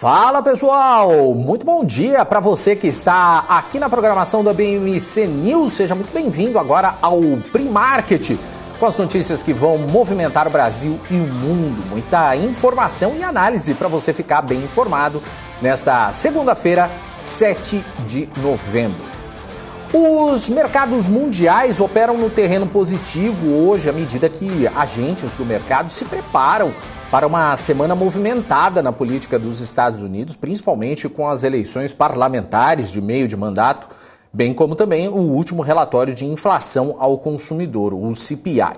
Fala pessoal, muito bom dia para você que está aqui na programação da BMC News. Seja muito bem-vindo agora ao Pre-Market, com as notícias que vão movimentar o Brasil e o mundo. Muita informação e análise para você ficar bem informado nesta segunda-feira, 7 de novembro. Os mercados mundiais operam no terreno positivo hoje, à medida que agentes do mercado se preparam para uma semana movimentada na política dos Estados Unidos, principalmente com as eleições parlamentares de meio de mandato, bem como também o último relatório de inflação ao consumidor, o CPI.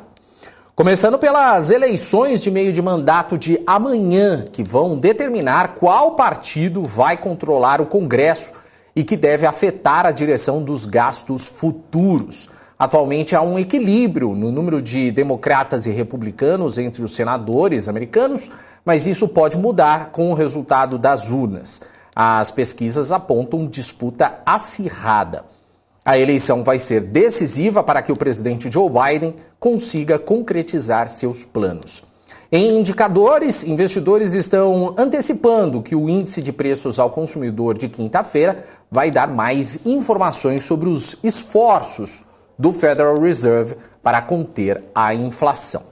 Começando pelas eleições de meio de mandato de amanhã, que vão determinar qual partido vai controlar o Congresso e que deve afetar a direção dos gastos futuros. Atualmente há um equilíbrio no número de democratas e republicanos entre os senadores americanos, mas isso pode mudar com o resultado das urnas. As pesquisas apontam disputa acirrada. A eleição vai ser decisiva para que o presidente Joe Biden consiga concretizar seus planos. Em indicadores, investidores estão antecipando que o índice de preços ao consumidor de quinta-feira vai dar mais informações sobre os esforços do Federal Reserve para conter a inflação.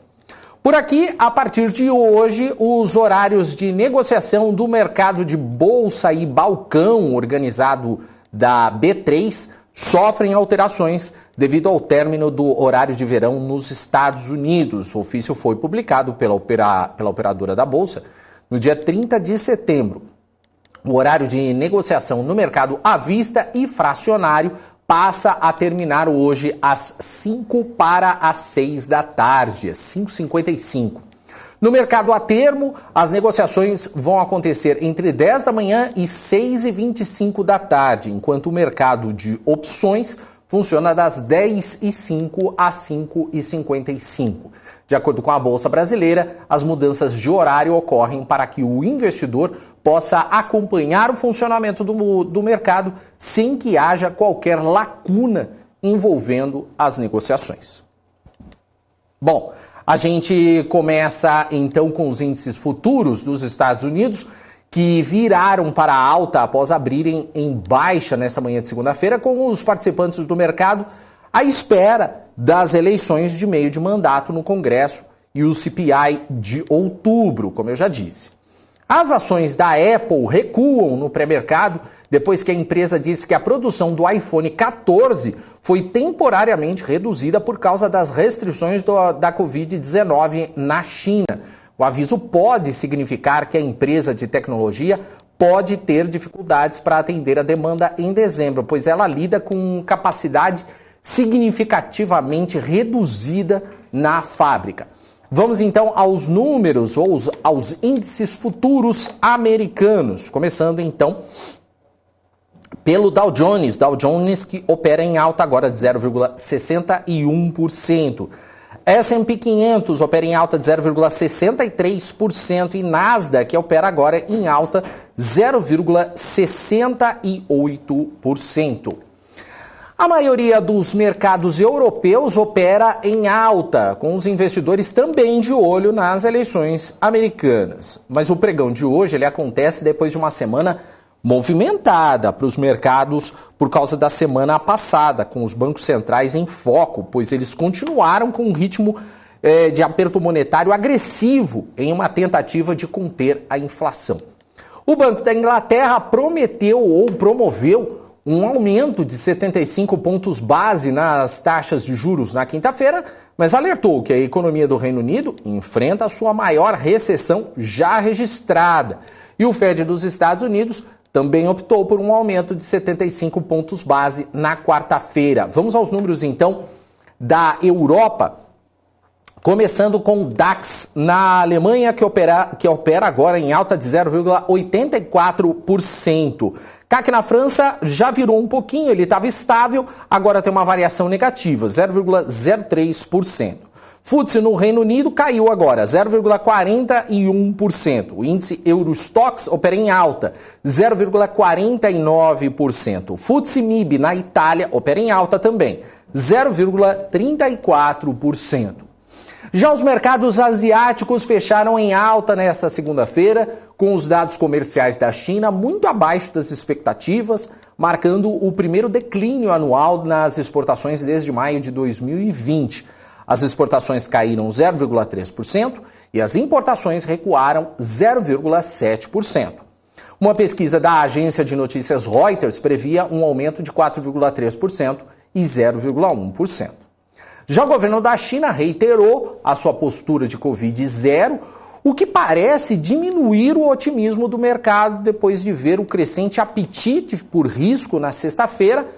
Por aqui, a partir de hoje, os horários de negociação do mercado de bolsa e balcão organizado da B3 sofrem alterações devido ao término do horário de verão nos Estados Unidos. O ofício foi publicado pela operadora da bolsa no dia 30 de setembro. O horário de negociação no mercado à vista e fracionário passa a terminar hoje às 5 para as 6 da tarde, às 5h55. No mercado a termo, as negociações vão acontecer entre 10 da manhã e 6h25 da tarde, enquanto o mercado de opções funciona das 10h05 às 5h55. De acordo com a Bolsa Brasileira, as mudanças de horário ocorrem para que o investidor possa acompanhar o funcionamento do mercado sem que haja qualquer lacuna envolvendo as negociações. Bom, a gente começa então com os índices futuros dos Estados Unidos, que viraram para a alta após abrirem em baixa nesta manhã de segunda-feira, com os participantes do mercado à espera das eleições de meio de mandato no Congresso e o CPI de outubro, como eu já disse. As ações da Apple recuam no pré-mercado depois que a empresa disse que a produção do iPhone 14 foi temporariamente reduzida por causa das restrições da Covid-19 na China. O aviso pode significar que a empresa de tecnologia pode ter dificuldades para atender a demanda em dezembro, pois ela lida com capacidade significativamente reduzida na fábrica. Vamos então aos números ou aos índices futuros americanos, começando então pelo Dow Jones que opera em alta agora de 0,61%. S&P 500 opera em alta de 0,63% e Nasdaq que opera agora em alta 0,68%. A maioria dos mercados europeus opera em alta, com os investidores também de olho nas eleições americanas. Mas o pregão de hoje ele acontece depois de uma semana movimentada para os mercados por causa da semana passada, com os bancos centrais em foco, pois eles continuaram com um ritmo de aperto monetário agressivo em uma tentativa de conter a inflação. O Banco da Inglaterra promoveu um aumento de 75 pontos base nas taxas de juros na quinta-feira, mas alertou que a economia do Reino Unido enfrenta a sua maior recessão já registrada. E o Fed dos Estados Unidos também optou por um aumento de 75 pontos base na quarta-feira. Vamos aos números, então, da Europa, começando com o DAX na Alemanha, que opera agora em alta de 0,84%. CAC na França já virou um pouquinho, ele estava estável, agora tem uma variação negativa, 0,03%. FTSE no Reino Unido caiu agora, 0,41%. O índice Eurostoxx opera em alta, 0,49%. O FTSE MIB na Itália opera em alta também, 0,34%. Já os mercados asiáticos fecharam em alta nesta segunda-feira, com os dados comerciais da China muito abaixo das expectativas, marcando o primeiro declínio anual nas exportações desde maio de 2020. As exportações caíram 0,3% e as importações recuaram 0,7%. Uma pesquisa da agência de notícias Reuters previa um aumento de 4,3% e 0,1%. Já o governo da China reiterou a sua postura de Covid zero, o que parece diminuir o otimismo do mercado depois de ver o crescente apetite por risco na sexta-feira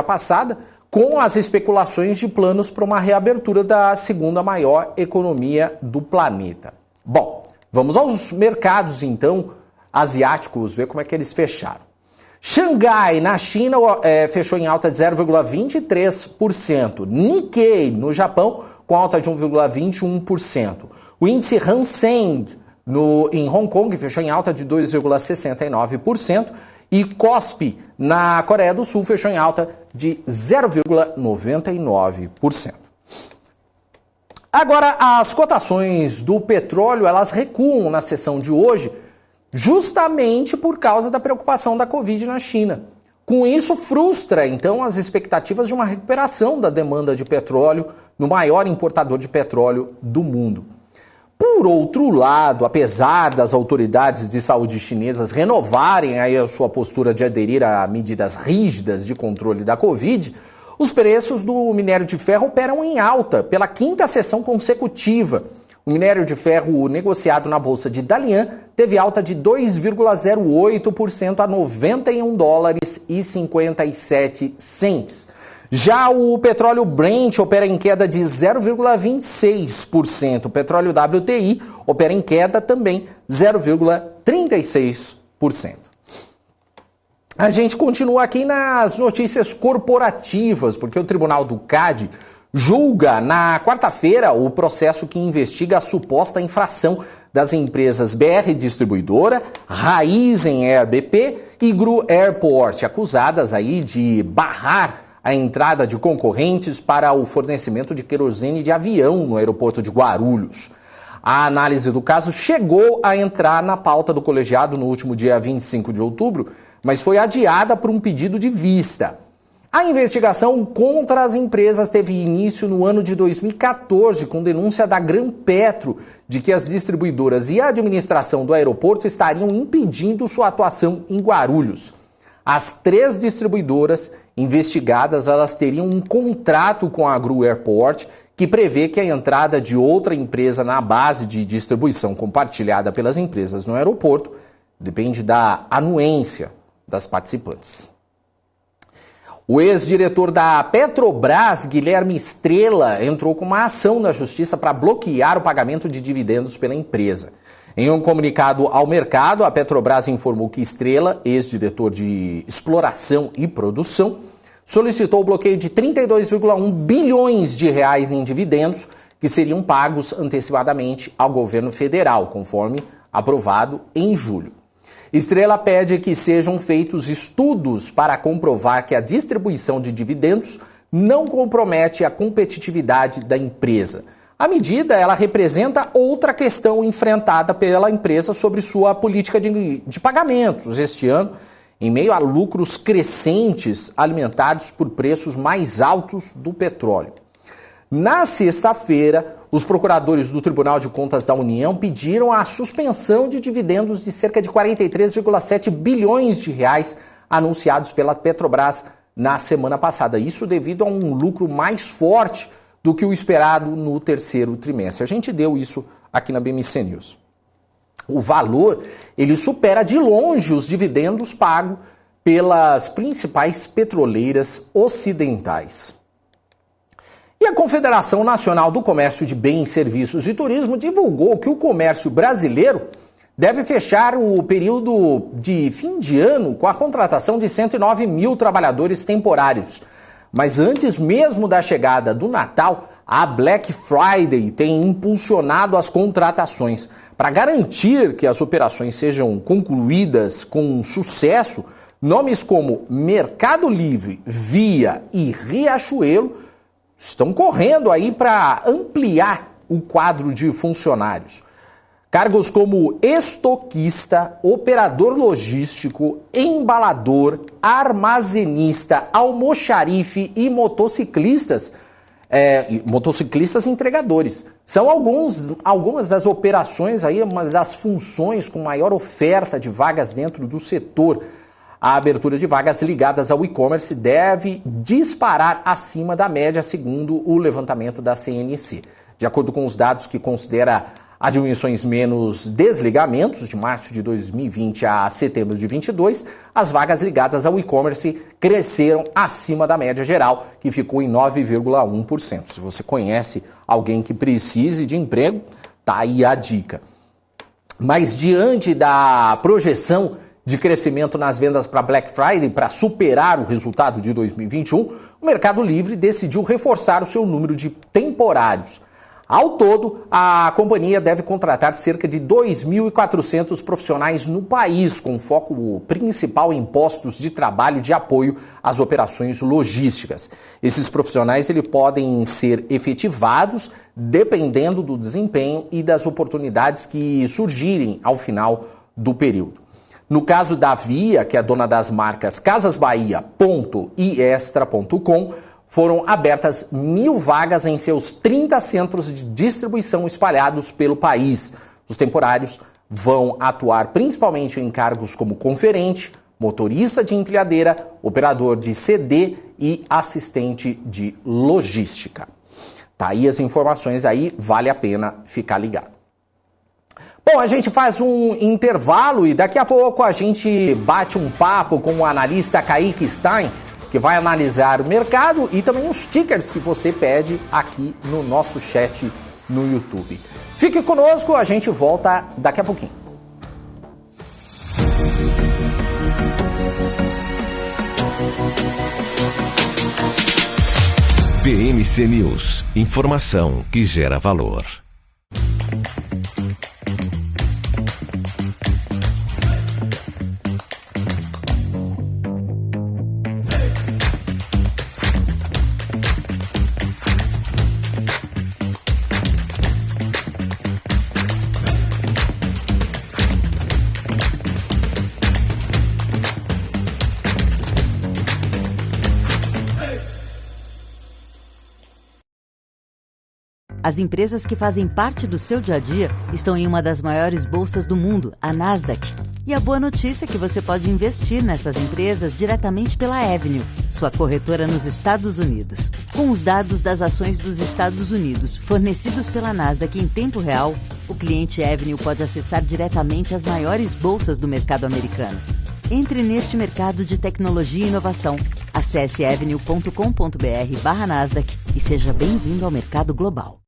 passada, com as especulações de planos para uma reabertura da segunda maior economia do planeta. Bom, vamos aos mercados então asiáticos, ver como é que eles fecharam. Xangai, na China, fechou em alta de 0,23%. Nikkei, no Japão, com alta de 1,21%. O índice Hang Seng, em Hong Kong, fechou em alta de 2,69%. E Kospi, na Coreia do Sul, fechou em alta de 0,99%. Agora, as cotações do petróleo, elas recuam na sessão de hoje, justamente por causa da preocupação da Covid na China. Com isso, frustra, então, as expectativas de uma recuperação da demanda de petróleo no maior importador de petróleo do mundo. Por outro lado, apesar das autoridades de saúde chinesas renovarem aí a sua postura de aderir a medidas rígidas de controle da Covid, os preços do minério de ferro operam em alta pela quinta sessão consecutiva. O minério de ferro negociado na Bolsa de Dalian teve alta de 2,08% a $91,57. Já o petróleo Brent opera em queda de 0,26%. O petróleo WTI opera em queda também 0,36%. A gente continua aqui nas notícias corporativas, porque o Tribunal do CAD julga na quarta-feira o processo que investiga a suposta infração das empresas BR Distribuidora, Raizen Air BP e GRU Airport, acusadas aí de barrar a entrada de concorrentes para o fornecimento de querosene de avião no aeroporto de Guarulhos. A análise do caso chegou a entrar na pauta do colegiado no último dia 25 de outubro, mas foi adiada por um pedido de vista. A investigação contra as empresas teve início no ano de 2014, com denúncia da Gran Petro de que as distribuidoras e a administração do aeroporto estariam impedindo sua atuação em Guarulhos. As 3 distribuidoras investigadas, elas teriam um contrato com a GRU Airport que prevê que a entrada de outra empresa na base de distribuição compartilhada pelas empresas no aeroporto depende da anuência das participantes. O ex-diretor da Petrobras, Guilherme Estrela, entrou com uma ação na justiça para bloquear o pagamento de dividendos pela empresa. Em um comunicado ao mercado, a Petrobras informou que Estrela, ex-diretor de exploração e produção, solicitou o bloqueio de 32,1 bilhões de reais em dividendos que seriam pagos antecipadamente ao governo federal, conforme aprovado em julho. Estrela pede que sejam feitos estudos para comprovar que a distribuição de dividendos não compromete a competitividade da empresa. A medida, ela representa outra questão enfrentada pela empresa sobre sua política de pagamentos este ano, em meio a lucros crescentes alimentados por preços mais altos do petróleo. Na sexta-feira, os procuradores do Tribunal de Contas da União pediram a suspensão de dividendos de cerca de 43,7 bilhões de reais anunciados pela Petrobras na semana passada. Isso devido a um lucro mais forte do que o esperado no terceiro trimestre. A gente deu isso aqui na BMC News. O valor, ele supera de longe os dividendos pagos pelas principais petroleiras ocidentais. E a Confederação Nacional do Comércio de Bens, Serviços e Turismo divulgou que o comércio brasileiro deve fechar o período de fim de ano com a contratação de 109 mil trabalhadores temporários. Mas antes mesmo da chegada do Natal, a Black Friday tem impulsionado as contratações. Para garantir que as operações sejam concluídas com sucesso, nomes como Mercado Livre, Via e Riachuelo estão correndo aí para ampliar o quadro de funcionários. Cargos como estoquista, operador logístico, embalador, armazenista, almoxarife e motociclistas entregadores. São algumas das operações, aí, uma das funções com maior oferta de vagas dentro do setor. A abertura de vagas ligadas ao e-commerce deve disparar acima da média, segundo o levantamento da CNC. De acordo com os dados que considera admissões menos desligamentos, de março de 2020 a setembro de 2022, as vagas ligadas ao e-commerce cresceram acima da média geral, que ficou em 9,1%. Se você conhece alguém que precise de emprego, tá aí a dica. Mas diante da projeção de crescimento nas vendas para Black Friday, para superar o resultado de 2021, o Mercado Livre decidiu reforçar o seu número de temporários. Ao todo, a companhia deve contratar cerca de 2.400 profissionais no país, com foco principal em postos de trabalho de apoio às operações logísticas. Esses profissionais podem ser efetivados dependendo do desempenho e das oportunidades que surgirem ao final do período. No caso da Via, que é dona das marcas Casas Bahia, Ponto e Extra.com, foram abertas 1.000 vagas em seus 30 centros de distribuição espalhados pelo país. Os temporários vão atuar principalmente em cargos como conferente, motorista de empilhadeira, operador de CD e assistente de logística. Tá aí as informações aí, vale a pena ficar ligado. Bom, a gente faz um intervalo e daqui a pouco a gente bate um papo com o analista Kaique Stein, que vai analisar o mercado e também os tickers que você pede aqui no nosso chat no YouTube. Fique conosco, a gente volta daqui a pouquinho. BMC News, informação que gera valor. As empresas que fazem parte do seu dia a dia estão em uma das maiores bolsas do mundo, a Nasdaq. E a boa notícia é que você pode investir nessas empresas diretamente pela Avenue, sua corretora nos Estados Unidos. Com os dados das ações dos Estados Unidos fornecidos pela Nasdaq em tempo real, o cliente Avenue pode acessar diretamente as maiores bolsas do mercado americano. Entre neste mercado de tecnologia e inovação. Acesse avenue.com.br/Nasdaq e seja bem-vindo ao mercado global.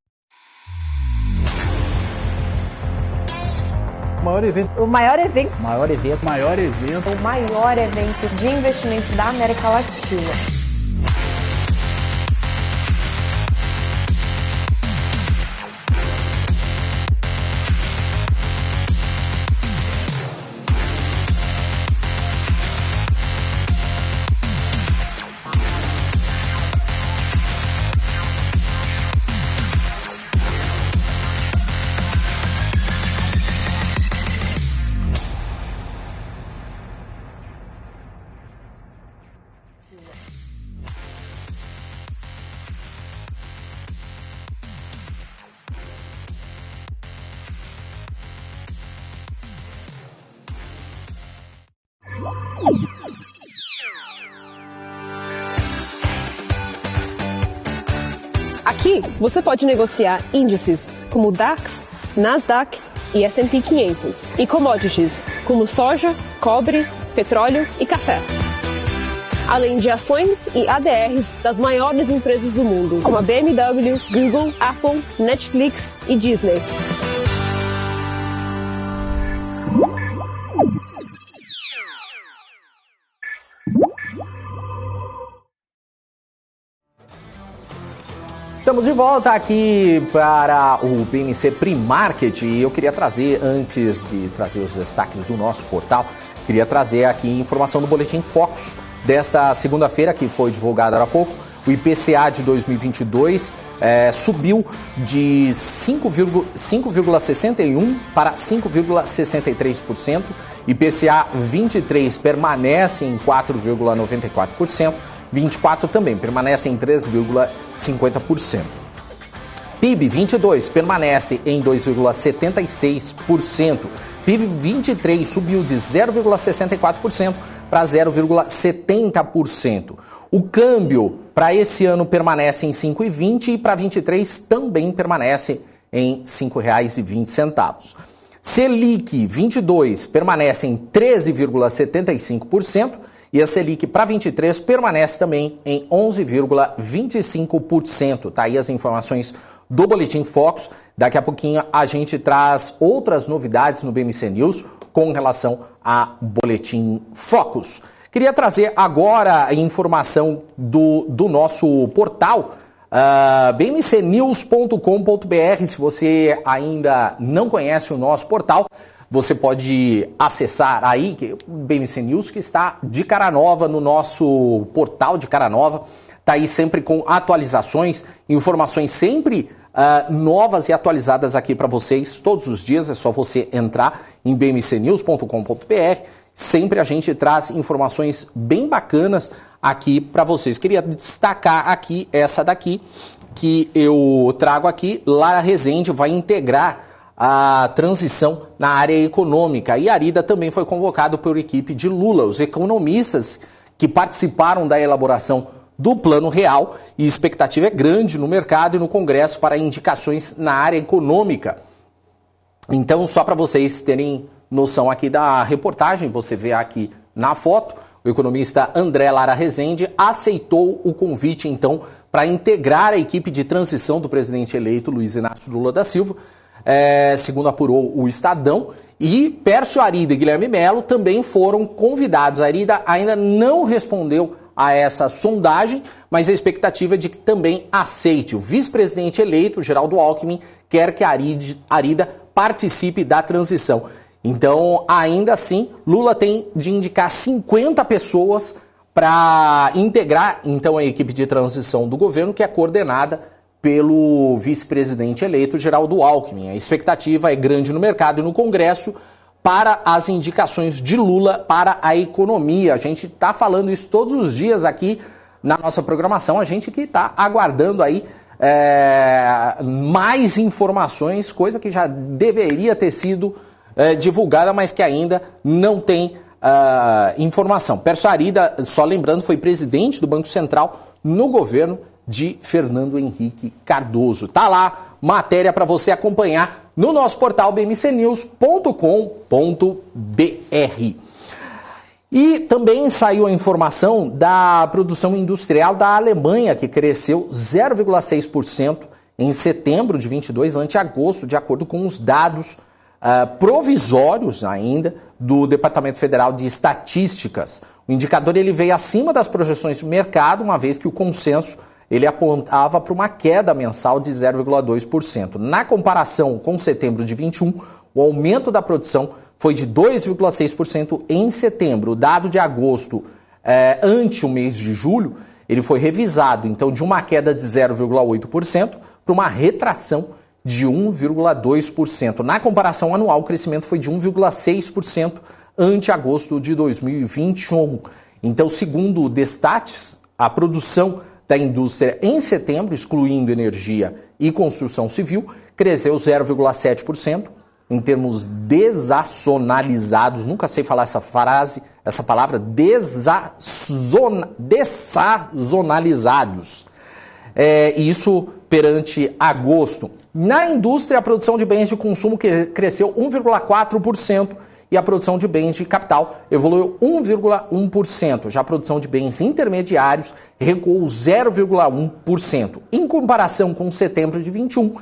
O maior evento de investimento da América Latina. Aqui você pode negociar índices como DAX, Nasdaq e S&P 500 e commodities como soja, cobre, petróleo e café. Além de ações e ADRs das maiores empresas do mundo, como a BMW, Google, Apple, Netflix e Disney. Estamos de volta aqui para o BMC Pre-Market e eu queria trazer, antes de trazer os destaques do nosso portal, queria trazer aqui informação do Boletim Focus dessa segunda-feira, que foi divulgado há pouco. O IPCA de 2022 subiu de 5,61% para 5,63%. IPCA 23 permanece em 4,94%. 24 também permanece em 3,50%. PIB 22 permanece em 2,76%. PIB 23 subiu de 0,64% para 0,70%. O câmbio para esse ano permanece em 5,20 e para 23 também permanece em R$ 5,20. Selic 22 permanece em 13,75% e a Selic para 23 permanece também em 11,25%. Tá aí as informações do Boletim Focus. Daqui a pouquinho a gente traz outras novidades no BMC News com relação a Boletim Focus. Queria trazer agora a informação do nosso portal, bmcnews.com.br. Se você ainda não conhece o nosso portal, você pode acessar aí, o BMC News, que está de cara nova no nosso portal de cara nova. Está aí sempre com atualizações, informações sempre novas e atualizadas aqui para vocês todos os dias. É só você entrar em bmcnews.com.br. Sempre a gente traz informações bem bacanas aqui para vocês. Queria destacar aqui essa daqui que eu trago aqui. Lara Rezende vai integrar a transição na área econômica. E Arida também foi convocado por equipe de Lula. Os economistas que participaram da elaboração do Plano Real, e expectativa é grande no mercado e no Congresso para indicações na área econômica. Então, só para vocês terem noção aqui da reportagem, você vê aqui na foto, o economista André Lara Rezende aceitou o convite, então, para integrar a equipe de transição do presidente eleito Luiz Inácio Lula da Silva, segundo apurou o Estadão, e Pércio Arida e Guilherme Melo também foram convidados. A Arida ainda não respondeu a essa sondagem, mas a expectativa é de que também aceite. O vice-presidente eleito, Geraldo Alckmin, quer que a Arida participe da transição. Então, ainda assim, Lula tem de indicar 50 pessoas para integrar, então, a equipe de transição do governo, que é coordenada pelo vice-presidente eleito, Geraldo Alckmin. A expectativa é grande no mercado e no Congresso para as indicações de Lula para a economia. A gente está falando isso todos os dias aqui na nossa programação, a gente que está aguardando aí mais informações, coisa que já deveria ter sido divulgada, mas que ainda não tem informação. Pércio Arida, só lembrando, foi presidente do Banco Central no governo de Fernando Henrique Cardoso. Tá lá, matéria para você acompanhar no nosso portal bmcnews.com.br. E também saiu a informação da produção industrial da Alemanha, que cresceu 0,6% em setembro de 22 ante agosto, de acordo com os dados provisórios ainda do Departamento Federal de Estatísticas. O indicador ele veio acima das projeções do mercado, uma vez que o consenso ele apontava para uma queda mensal de 0,2%. Na comparação com setembro de 21, o aumento da produção foi de 2,6% em setembro. O dado de agosto, ante o mês de julho, ele foi revisado, então, de uma queda de 0,8% para uma retração de 1,2%. Na comparação anual, o crescimento foi de 1,6% ante agosto de 2021. Então, segundo o Destatis, a produção da indústria em setembro, excluindo energia e construção civil, cresceu 0,7%. Em termos desassonalizados, nunca sei falar essa palavra, dessazonalizados. Isso perante agosto. Na indústria, a produção de bens de consumo cresceu 1,4% e a produção de bens de capital evoluiu 1,1%. Já a produção de bens intermediários recuou 0,1%. Em comparação com setembro de 21,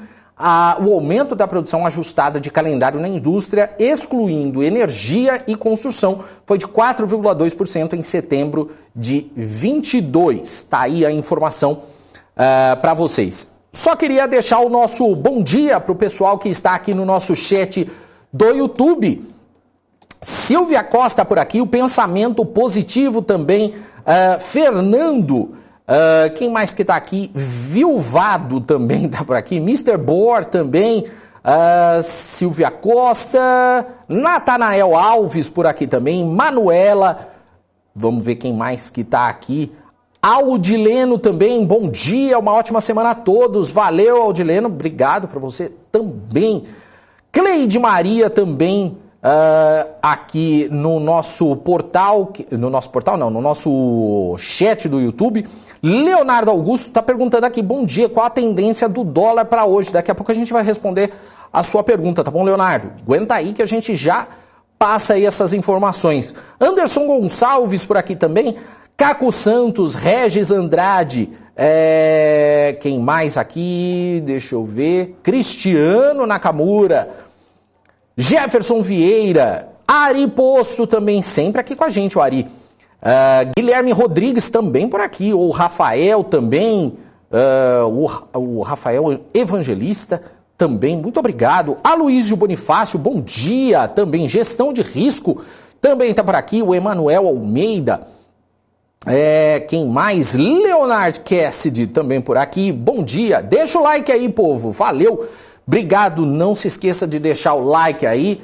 o aumento da produção ajustada de calendário na indústria, excluindo energia e construção, foi de 4,2% em setembro de 22. Está aí a informação para vocês. Só queria deixar o nosso bom dia para o pessoal que está aqui no nosso chat do YouTube. Silvia Costa por aqui, o pensamento positivo também. Fernando Quem mais que está aqui? Vilvado também está por aqui. Mr. Boar também. Silvia Costa. Natanael Alves por aqui também. Manuela. Vamos ver quem mais que está aqui. Audileno também. Bom dia, uma ótima semana a todos. Valeu, Audileno. Obrigado para você também. Cleide Maria também. Aqui no nosso portal, no nosso chat do YouTube. Leonardo Augusto está perguntando aqui, bom dia, qual a tendência do dólar para hoje? Daqui a pouco a gente vai responder a sua pergunta, tá bom, Leonardo? Aguenta aí que a gente já passa aí essas informações. Anderson Gonçalves por aqui também, Caco Santos, Regis Andrade, quem mais aqui? Deixa eu ver, Cristiano Nakamura, Jefferson Vieira, Ari Posto também, sempre aqui com a gente, o Ari. Guilherme Rodrigues também por aqui, o Rafael também, o Rafael Evangelista também, muito obrigado. Aloísio Bonifácio, bom dia também. Gestão de risco também está por aqui, o Emanuel Almeida. Quem mais? Leonard Cassidy também por aqui, bom dia. Deixa o like aí, povo, valeu. Obrigado, não se esqueça de deixar o like aí,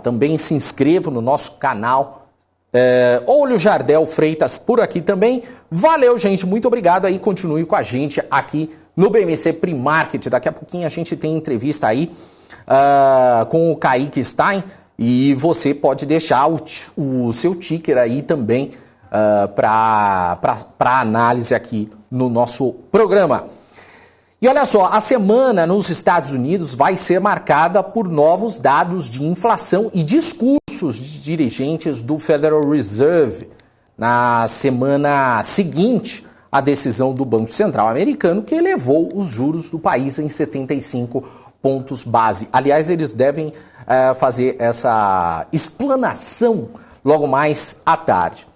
também se inscreva no nosso canal. Olho Jardel Freitas por aqui também. Valeu, gente, muito obrigado aí, continue com a gente aqui no BMC Pre-Market. Daqui a pouquinho a gente tem entrevista aí com o Kaique Stein e você pode deixar o seu ticker aí também para análise aqui no nosso programa. E olha só, a semana nos Estados Unidos vai ser marcada por novos dados de inflação e discursos de dirigentes do Federal Reserve na semana seguinte à decisão do Banco Central americano, que elevou os juros do país em 75 pontos base. Aliás, eles devem fazer essa explanação logo mais à tarde.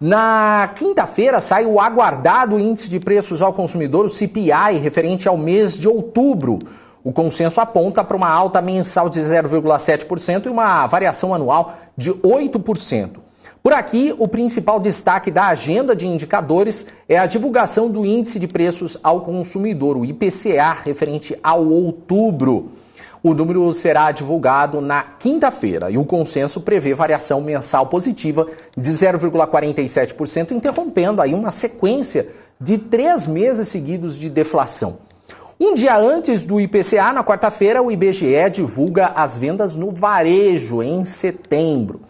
Na quinta-feira sai o aguardado índice de preços ao consumidor, o CPI, referente ao mês de outubro. O consenso aponta para uma alta mensal de 0,7% e uma variação anual de 8%. Por aqui, o principal destaque da agenda de indicadores é a divulgação do índice de preços ao consumidor, o IPCA, referente ao outubro. O número será divulgado na quinta-feira e o consenso prevê variação mensal positiva de 0,47%, interrompendo aí uma sequência de 3 meses seguidos de deflação. Um dia antes do IPCA, na quarta-feira, o IBGE divulga as vendas no varejo em setembro.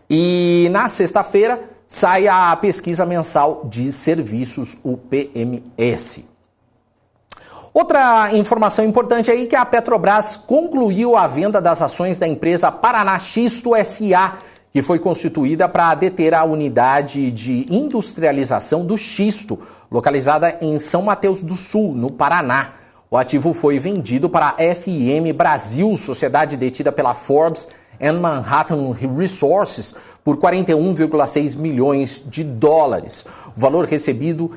E na sexta-feira sai a pesquisa mensal de serviços, o PMS. Outra informação importante aí que a Petrobras concluiu a venda das ações da empresa Paraná Xisto S.A., que foi constituída para deter a unidade de industrialização do xisto, localizada em São Mateus do Sul, no Paraná. O ativo foi vendido para a FM Brasil, sociedade detida pela Forbes and Manhattan Resources, por 41,6 milhões de dólares. O valor recebido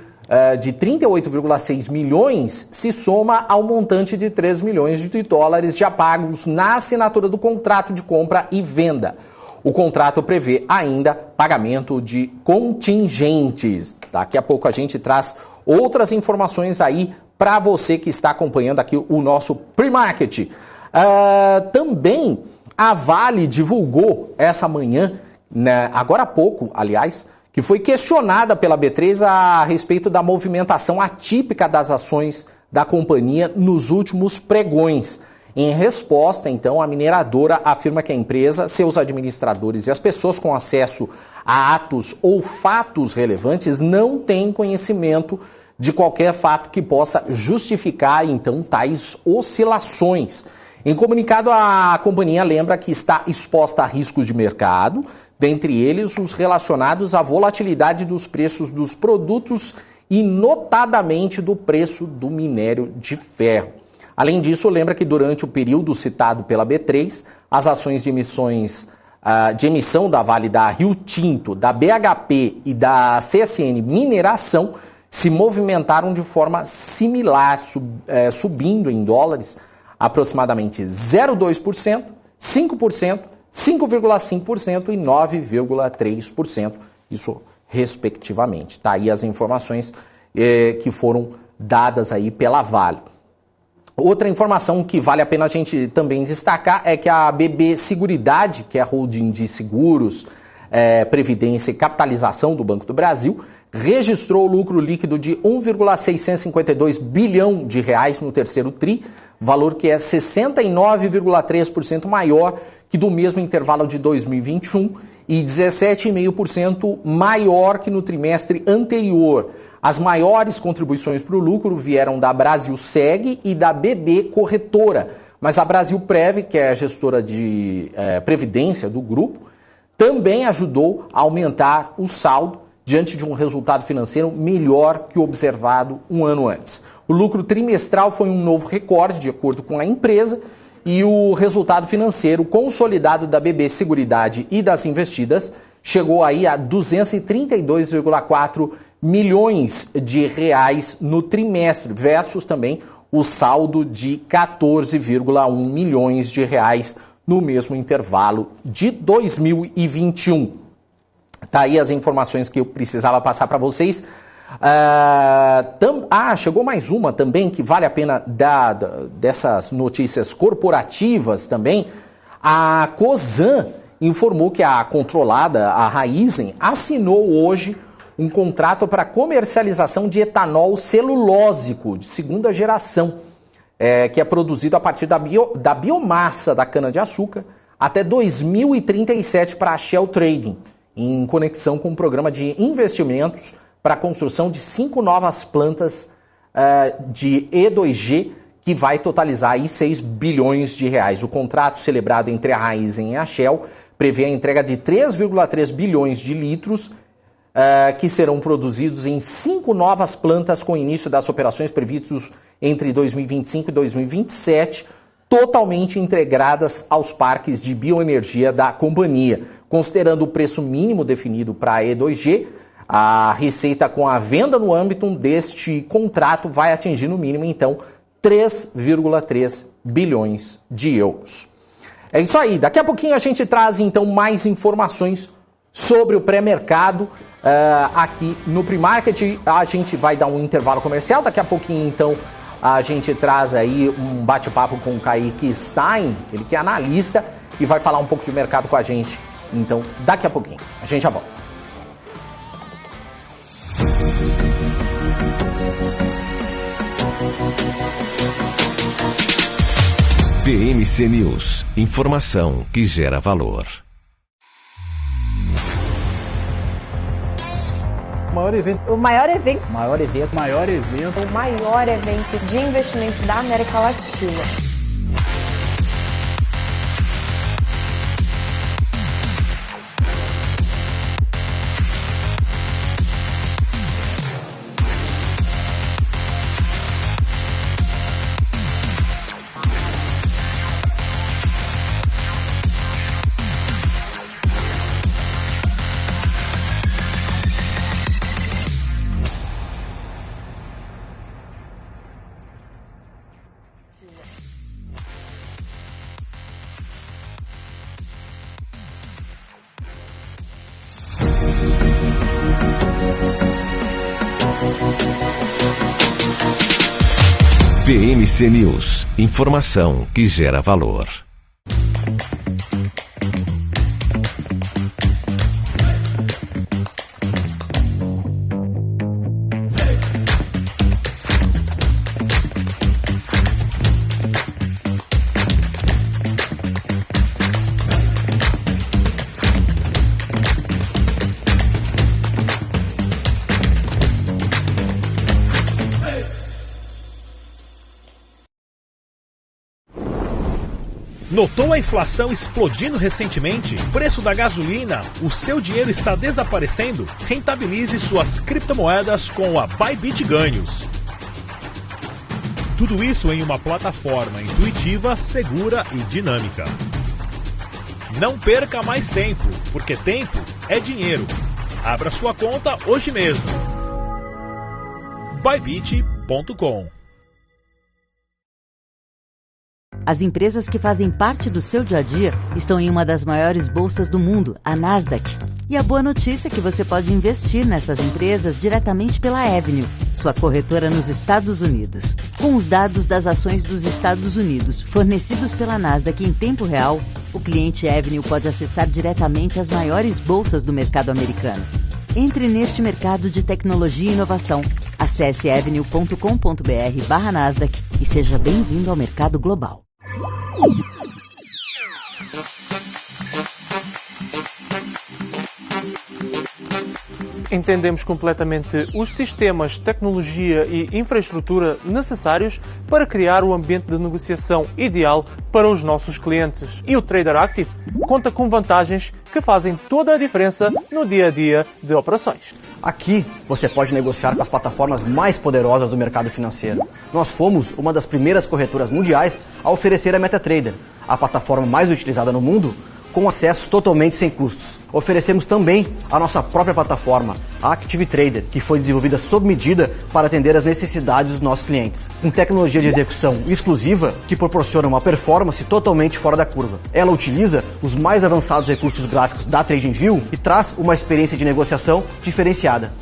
de 38,6 milhões se soma ao montante de 3 milhões de dólares já pagos na assinatura do contrato de compra e venda. O contrato prevê ainda pagamento de contingentes. Daqui a pouco a gente traz outras informações aí para você que está acompanhando aqui o nosso Pre-Market. Também a Vale divulgou essa manhã, né, agora há pouco, aliás, que foi questionada pela B3 a respeito da movimentação atípica das ações da companhia nos últimos pregões. Em resposta, então, a mineradora afirma que a empresa, seus administradores e as pessoas com acesso a atos ou fatos relevantes não têm conhecimento de qualquer fato que possa justificar, então, tais oscilações. Em comunicado, a companhia lembra que está exposta a riscos de mercado, dentre eles os relacionados à volatilidade dos preços dos produtos e, notadamente, do preço do minério de ferro. Além disso, lembra que durante o período citado pela B3, as ações de emissão da Vale, da Rio Tinto, da BHP e da CSN Mineração se movimentaram de forma similar, subindo em dólares aproximadamente 0,2%, 5%, 5,5% e 9,3%. Isso respectivamente. Tá aí as informações que foram dadas aí pela Vale. Outra informação que vale a pena a gente também destacar é que a BB Seguridade, que é a holding de seguros, previdência e capitalização do Banco do Brasil, registrou lucro líquido de 1,652 bilhão de reais no terceiro TRI, valor que é 69,3% maior que do mesmo intervalo de 2021 e 17,5% maior que no trimestre anterior. As maiores contribuições para o lucro vieram da Brasilseg e da BB Corretora, mas a Brasilprev, que é a gestora de previdência do grupo, também ajudou a aumentar o saldo diante de um resultado financeiro melhor que o observado um ano antes. O lucro trimestral foi um novo recorde, de acordo com a empresa, e o resultado financeiro consolidado da BB Seguridade e das investidas chegou aí a 232,4 milhões de reais no trimestre, versus também o saldo de 14,1 milhões de reais no mesmo intervalo de 2021. Tá aí as informações que eu precisava passar para vocês. Chegou mais uma também que vale a pena dessas notícias corporativas também. A Cosan informou que a controlada, a Raízen, assinou hoje um contrato para comercialização de etanol celulósico de segunda geração, que é produzido a partir da biomassa da cana-de-açúcar até 2037 para a Shell Trading, em conexão com um programa de investimentos para a construção de 5 novas plantas de E2G, que vai totalizar aí 6 bilhões de reais. O contrato celebrado entre a Raízen e a Shell prevê a entrega de 3,3 bilhões de litros que serão produzidos em 5 novas plantas com início das operações previstos entre 2025 e 2027, totalmente integradas aos parques de bioenergia da companhia. Considerando o preço mínimo definido para a E2G, a receita com a venda no âmbito deste contrato vai atingir no mínimo, então, 3,3 bilhões de euros. É isso aí, daqui a pouquinho a gente traz então mais informações sobre o pré-mercado aqui no Pre-Market. A gente vai dar um intervalo comercial, daqui a pouquinho então a gente traz aí um bate-papo com o Kaique Stein, ele que é analista e vai falar um pouco de mercado com a gente. Então, daqui a pouquinho, a gente já volta. BMC News, informação que gera valor. O maior evento de investimentos da América Latina. BMC News, informação que gera valor. Notou a inflação explodindo recentemente? Preço da gasolina? O seu dinheiro está desaparecendo? Rentabilize suas criptomoedas com a Bybit Ganhos. Tudo isso em uma plataforma intuitiva, segura e dinâmica. Não perca mais tempo, porque tempo é dinheiro. Abra sua conta hoje mesmo. Bybit.com. As empresas que fazem parte do seu dia a dia estão em uma das maiores bolsas do mundo, a Nasdaq. E a boa notícia é que você pode investir nessas empresas diretamente pela Avenue, sua corretora nos Estados Unidos. Com os dados das ações dos Estados Unidos fornecidos pela Nasdaq em tempo real, o cliente Avenue pode acessar diretamente as maiores bolsas do mercado americano. Entre neste mercado de tecnologia e inovação. Acesse avenue.com.br/Nasdaq e seja bem-vindo ao mercado global. Entendemos completamente os sistemas, tecnologia e infraestrutura necessários para criar o ambiente de negociação ideal para os nossos clientes. E o Trader Active conta com vantagens que fazem toda a diferença no dia a dia de operações. Aqui você pode negociar com as plataformas mais poderosas do mercado financeiro. Nós fomos uma das primeiras corretoras mundiais a oferecer a MetaTrader, a plataforma mais utilizada no mundo, com acesso totalmente sem custos. Oferecemos também a nossa própria plataforma, a Active Trader, que foi desenvolvida sob medida para atender às necessidades dos nossos clientes, com tecnologia de execução exclusiva que proporciona uma performance totalmente fora da curva. Ela utiliza os mais avançados recursos gráficos da TradingView e traz uma experiência de negociação diferenciada.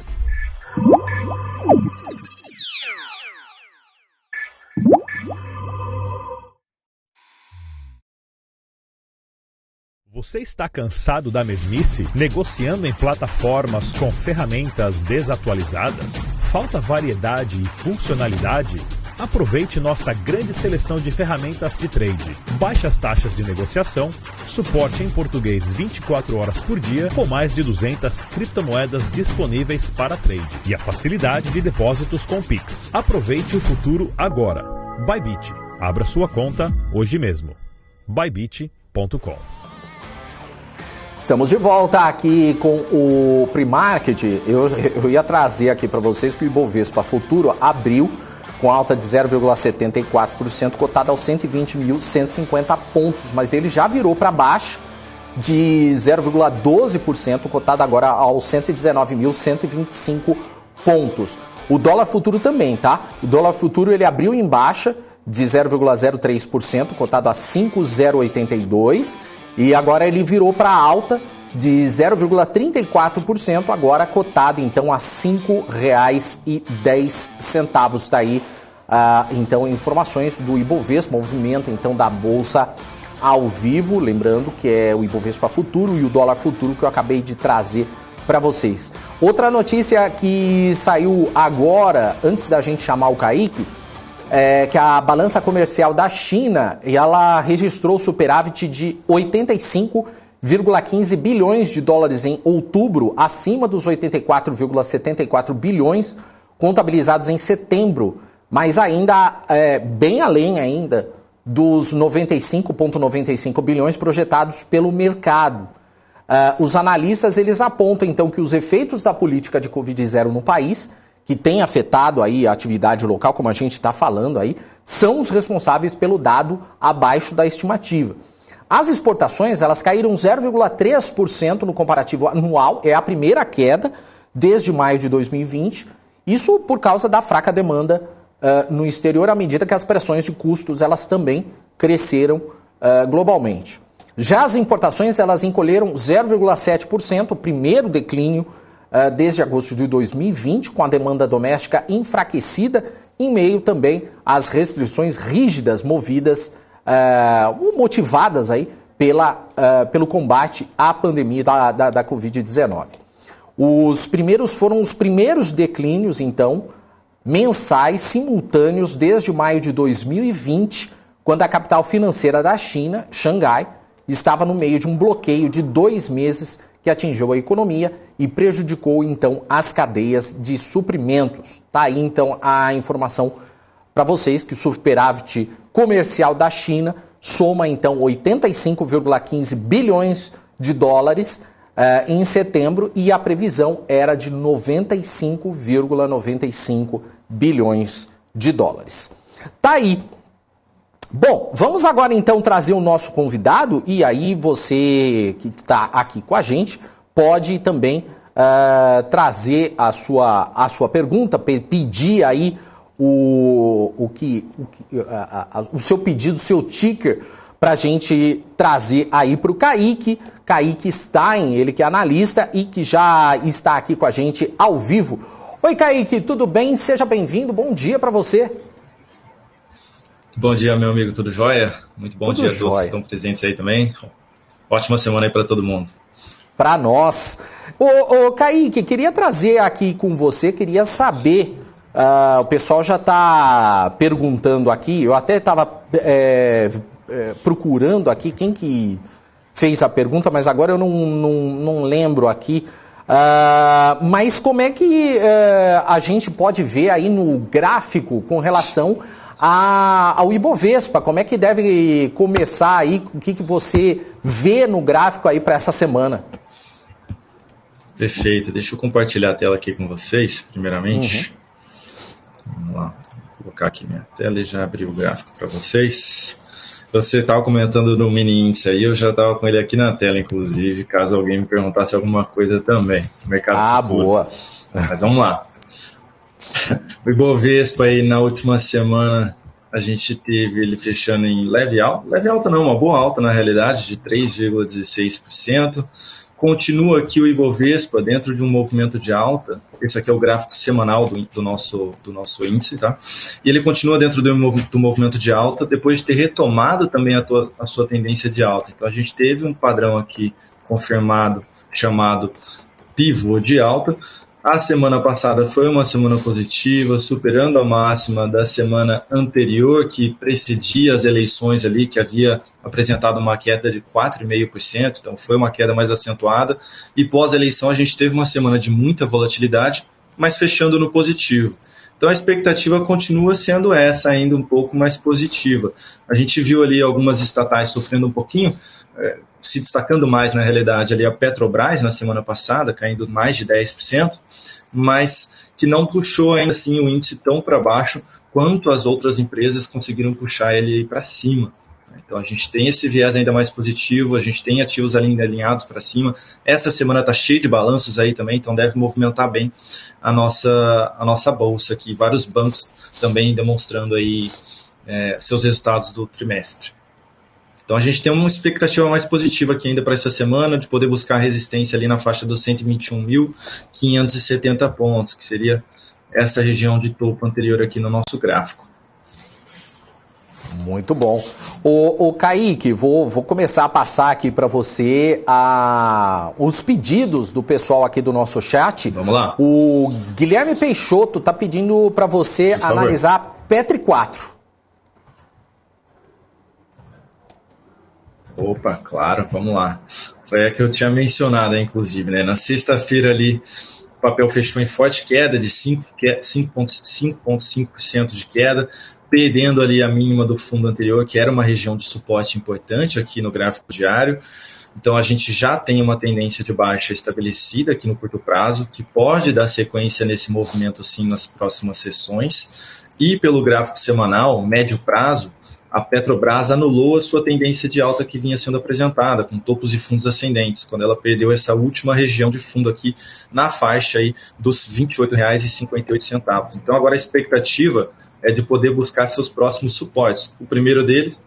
Você está cansado da mesmice? Negociando em plataformas com ferramentas desatualizadas? Falta variedade e funcionalidade? Aproveite nossa grande seleção de ferramentas de trade. Baixas taxas de negociação, suporte em português 24 horas por dia, com mais de 200 criptomoedas disponíveis para trade. E a facilidade de depósitos com Pix. Aproveite o futuro agora. Bybit. Abra sua conta hoje mesmo. Bybit.com. Estamos de volta aqui com o Pre-Market. Eu ia trazer aqui para vocês que o Ibovespa Futuro abriu com alta de 0,74%, cotado aos 120.150 pontos, mas ele já virou para baixo de 0,12%, cotado agora aos 119.125 pontos. O dólar futuro também, tá? O dólar futuro ele abriu em baixa de 0,03%, cotado a 5,082%. E agora ele virou para alta de 0,34%, agora cotado então a R$ 5,10. Está aí, então, informações do Ibovespa, movimento então da Bolsa ao vivo. Lembrando que é o Ibovespa Futuro e o dólar futuro que eu acabei de trazer para vocês. Outra notícia que saiu agora, antes da gente chamar o Kaique, é que a balança comercial da China, ela registrou superávit de 85,15 bilhões de dólares em outubro, acima dos 84,74 bilhões contabilizados em setembro, mas ainda bem além ainda dos 95,95 bilhões projetados pelo mercado. Os analistas eles apontam então que os efeitos da política de Covid-0 no país, que tem afetado aí a atividade local, como a gente está falando aí, são os responsáveis pelo dado abaixo da estimativa. As exportações, elas caíram 0,3% no comparativo anual, é a primeira queda desde maio de 2020, isso por causa da fraca demanda no exterior, à medida que as pressões de custos, elas também cresceram globalmente. Já as importações, elas encolheram 0,7%, o primeiro declínio desde agosto de 2020, com a demanda doméstica enfraquecida, em meio também às restrições rígidas motivadas aí pelo combate à pandemia da Covid-19. Foram os primeiros declínios, então, mensais, simultâneos, desde maio de 2020, quando a capital financeira da China, Xangai, estava no meio de um bloqueio de 2 meses que atingiu a economia e prejudicou, então, as cadeias de suprimentos. Tá aí, então, a informação para vocês que o superávit comercial da China soma, então, 85,15 bilhões de dólares em setembro e a previsão era de 95,95 bilhões de dólares. Tá aí. Bom, vamos agora então trazer o nosso convidado e aí você que está aqui com a gente pode também trazer a sua pergunta, pedir aí o seu pedido, o seu ticker, para a gente trazer aí para o Kaique Stein, ele que é analista e que já está aqui com a gente ao vivo. Oi, Kaique, tudo bem? Seja bem-vindo, bom dia para você. Bom dia, meu amigo, tudo jóia? Muito bom dia a todos que estão presentes aí também. Ótima semana aí para todo mundo. Para nós. Ô, Kaique, queria trazer aqui com você, queria saber, o pessoal já está perguntando aqui, eu até estava procurando aqui quem que fez a pergunta, mas agora eu não lembro aqui. Mas como é que a gente pode ver aí no gráfico com relação ao Ibovespa? Como é que deve começar aí? O que você vê no gráfico aí para essa semana? Perfeito. Deixa eu compartilhar a tela aqui com vocês, primeiramente. Vamos lá. Vou colocar aqui minha tela e já abrir o gráfico para vocês. Você estava comentando do mini índice aí, eu já estava com ele aqui na tela, inclusive, caso alguém me perguntasse alguma coisa também. Mercado futuro. Boa. Mas vamos lá. O Ibovespa aí na última semana, a gente teve ele fechando em leve alta não, uma boa alta na realidade, de 3,16%. Continua aqui o Ibovespa dentro de um movimento de alta. Esse aqui é o gráfico semanal do nosso índice, tá? E ele continua dentro do movimento de alta depois de ter retomado também a sua tendência de alta. Então a gente teve um padrão aqui confirmado, chamado pivô de alta. A semana passada foi uma semana positiva, superando a máxima da semana anterior, que precedia as eleições ali, que havia apresentado uma queda de 4,5%, então foi uma queda mais acentuada. E pós-eleição a gente teve uma semana de muita volatilidade, mas fechando no positivo. Então a expectativa continua sendo essa, ainda um pouco mais positiva. A gente viu ali algumas estatais sofrendo um pouquinho, se destacando mais na realidade ali a Petrobras na semana passada, caindo mais de 10%, mas que não puxou ainda assim o índice tão para baixo quanto as outras empresas conseguiram puxar ele para cima. Então a gente tem esse viés ainda mais positivo, a gente tem ativos alinhados para cima. Essa semana está cheia de balanços aí também, então deve movimentar bem a nossa bolsa aqui. Vários bancos também demonstrando aí seus resultados do trimestre. Então a gente tem uma expectativa mais positiva aqui ainda para essa semana, de poder buscar resistência ali na faixa dos 121.570 pontos, que seria essa região de topo anterior aqui no nosso gráfico. Muito bom. O Kaique, vou começar a passar aqui para você os pedidos do pessoal aqui do nosso chat. Vamos lá. O Guilherme Peixoto está pedindo para você analisar Petri 4. Opa, claro, vamos lá. Foi a que eu tinha mencionado, inclusive, né? Na sexta-feira ali, o papel fechou em forte queda de 5,5% de queda, perdendo ali a mínima do fundo anterior, que era uma região de suporte importante aqui no gráfico diário. Então a gente já tem uma tendência de baixa estabelecida aqui no curto prazo, que pode dar sequência nesse movimento sim nas próximas sessões. E pelo gráfico semanal, médio prazo, a Petrobras anulou a sua tendência de alta que vinha sendo apresentada, com topos e fundos ascendentes, quando ela perdeu essa última região de fundo aqui na faixa aí dos R$ 28,58. Então agora a expectativa é de poder buscar seus próximos suportes. O primeiro deles,